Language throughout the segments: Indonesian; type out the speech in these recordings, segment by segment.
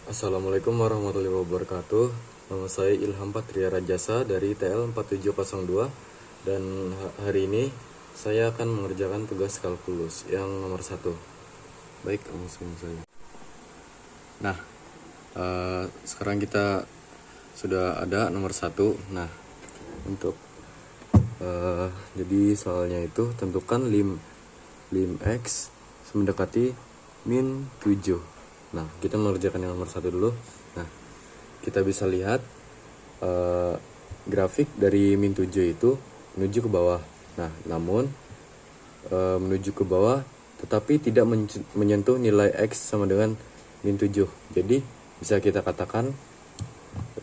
Assalamualaikum warahmatullahi wabarakatuh. Nama saya Ilham Patria Rajasa dari TL 4702 dan hari ini saya akan mengerjakan tugas kalkulus yang nomor 1. Baik, langsung saja. Nah, sekarang kita sudah ada nomor 1. Nah, untuk jadi soalnya itu tentukan lim x mendekati min 7. Nah, kita mengerjakan yang nomor 1 dulu. Nah, kita bisa lihat grafik dari min 7 itu menuju ke bawah. Nah, namun menuju ke bawah tetapi tidak menyentuh nilai X sama dengan min 7. Jadi, bisa kita katakan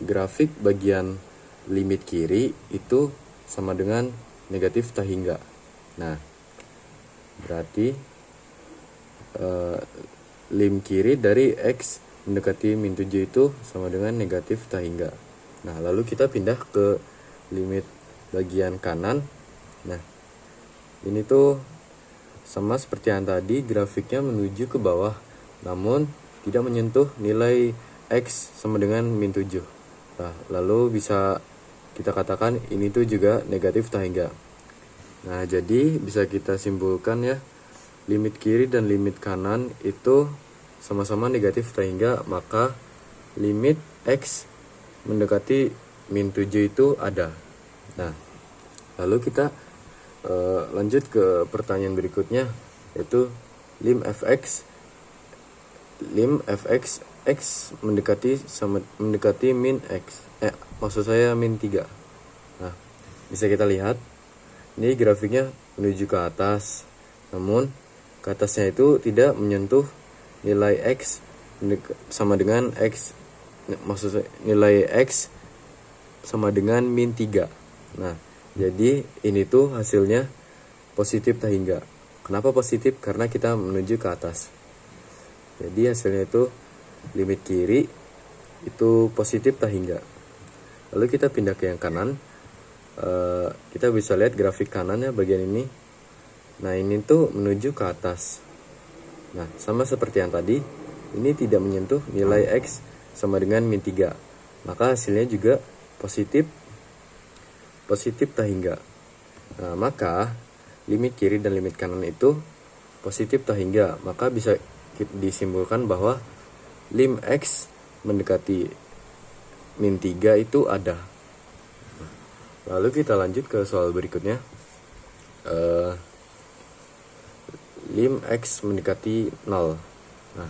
grafik bagian limit kiri itu sama dengan negatif tak hingga. Nah, berarti lim kiri dari X mendekati min 7 itu sama dengan negatif tak hingga. Nah, lalu kita pindah ke limit bagian kanan. Nah, ini tuh sama seperti yang tadi, grafiknya menuju ke bawah namun tidak menyentuh nilai X sama dengan min 7. Nah, lalu bisa kita katakan ini tuh juga negatif tak hingga. Nah, jadi bisa kita simpulkan ya, limit kiri dan limit kanan itu sama-sama negatif tak hingga, maka limit X mendekati min 7 itu ada. Nah, lalu kita lanjut ke pertanyaan berikutnya, yaitu lim fx X mendekati min X, maksud saya min 3. Nah, bisa kita lihat ini grafiknya menuju ke atas, namun ke atasnya itu tidak menyentuh nilai X sama dengan X, maksudnya nilai X sama dengan min 3. Nah, jadi ini tuh hasilnya positif tak hingga. Kenapa positif? Karena kita menuju ke atas. Jadi hasilnya itu limit kiri itu positif tak hingga. Lalu kita pindah ke yang kanan. Kita bisa lihat grafik kanannya bagian ini. Nah, ini tuh menuju ke atas. Nah, sama seperti yang tadi, ini tidak menyentuh nilai X sama dengan min 3. Maka hasilnya juga positif tak hingga. Nah, maka limit kiri dan limit kanan itu positif tak hingga. Maka bisa disimpulkan bahwa lim X mendekati min 3 itu ada. Lalu kita lanjut ke soal berikutnya. Lim X mendekati 0. Nah,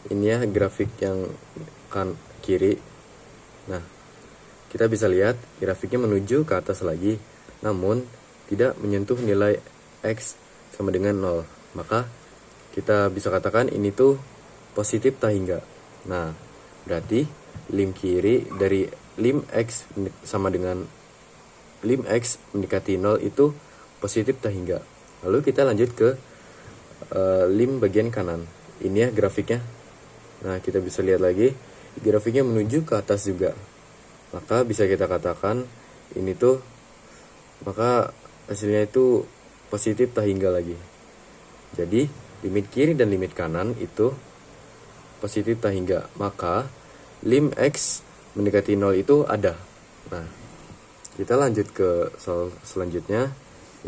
ini ya grafik yang kiri. Nah, kita bisa lihat grafiknya menuju ke atas lagi, namun tidak menyentuh nilai X sama dengan 0. Maka kita bisa katakan ini tuh positif tak hingga. Nah, berarti lim kiri dari lim X sama dengan lim X mendekati 0 itu positif tak hingga. Lalu kita lanjut ke lim bagian kanan. Ini ya grafiknya. Nah, kita bisa lihat lagi grafiknya menuju ke atas juga. Maka bisa kita katakan ini tuh, maka hasilnya itu positif tak hingga lagi. Jadi limit kiri dan limit kanan itu positif tak hingga, maka lim X mendekati 0 itu ada. Nah, kita lanjut ke soal selanjutnya,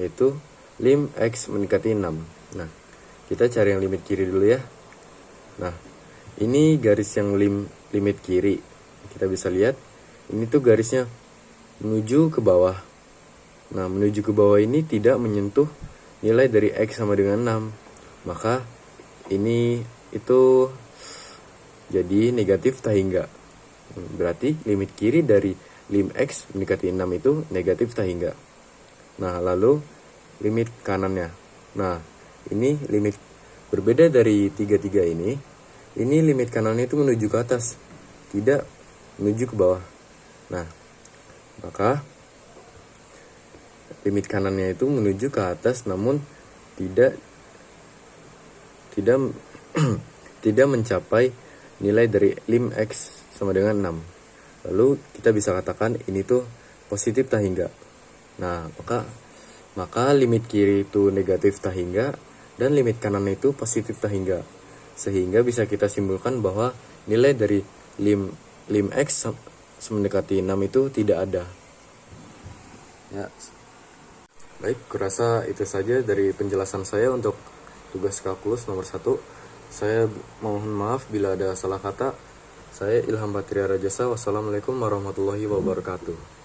yaitu lim X mendekati 6. Nah, kita cari yang limit kiri dulu ya. Nah, ini garis yang limit kiri. Kita bisa lihat ini tuh garisnya menuju ke bawah. Nah, menuju ke bawah ini tidak menyentuh nilai dari X sama dengan 6. Maka ini itu jadi negatif tak hingga. Berarti limit kiri dari lim X mendekati 6 itu negatif tak hingga. Nah, lalu limit kanannya. Nah, ini limit berbeda dari 33 ini. Ini limit kanannya itu menuju ke atas, tidak menuju ke bawah. Nah, maka limit kanannya itu menuju ke atas namun tidak tidak mencapai nilai dari lim X sama dengan 6. Lalu kita bisa katakan ini tuh positif tak hingga. Nah, maka limit kiri itu negatif tak hingga dan limit kanan itu positif tak hingga. Sehingga bisa kita simpulkan bahwa nilai dari lim X mendekati 6 itu tidak ada. Ya. Baik, kurasa itu saja dari penjelasan saya untuk tugas kalkulus nomor 1. Saya mohon maaf bila ada salah kata. Saya Ilham Patria Rajasa. Wassalamualaikum warahmatullahi wabarakatuh.